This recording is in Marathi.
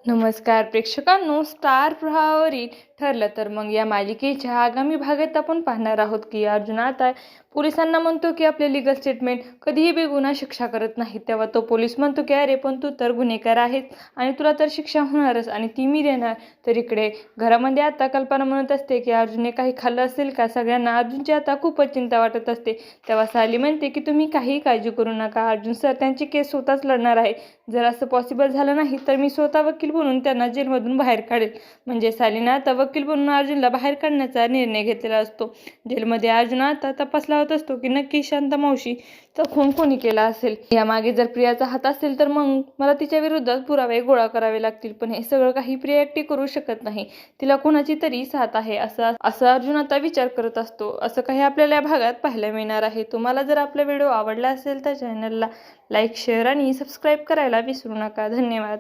नमस्कार प्रेक्षकांनो, स्टार प्रवाहावरील ठरलं तर मग या मालिकेच्या आगामी भागात आपण पाहणार आहोत की अर्जुन आता पोलिसांना म्हणतो की आपले लिगल स्टेटमेंट कधीही बेगुन्हा शिक्षा करत नाही. तेव्हा तो पोलीस म्हणतो की अरे पण तू तर गुन्हेगार आहेस आणि तुला तर शिक्षा होणारच आणि ती मी देणार. तर इकडे घरामध्ये आता कल्पना म्हणत असते की अर्जुनने काही खाल्लं असेल का. सगळ्यांना अर्जुनची आता खूपच चिंता वाटत असते. तेव्हा साली म्हणते की तुम्ही काही काळजी करू नका, अर्जुन सर त्यांची केस स्वतःच लढणार आहे. जर असं पॉसिबल झालं नाही तर मी स्वतः वकील बनून त्यांना जेलमधून बाहेर काढेल. म्हणजे सालीनं आता वकील बनून अर्जुनला बाहेर काढण्याचा निर्णय घेतलेला असतो. जेलमध्ये अर्जुन आता तपास लावत असतो की नक्की शांता मावशीचा खून कोणी केला असेल. यामागे जर प्रियाचा हात असेल तर मग मला तिच्या विरोधात पुरावे गोळा करावे लागतील. पण हे सगळं काही प्रिया एकटी करू शकत नाही, तिला कोणाची तरी साथ आहे असं अर्जुन आता विचार करत असतो. असं काही आपल्याला या भागात पाहायला मिळणार आहे. तुम्हाला जर आपला व्हिडिओ आवडला असेल तर चॅनलला लाईक, शेअर आणि सबस्क्राईब करायला विसरू नका. धन्यवाद.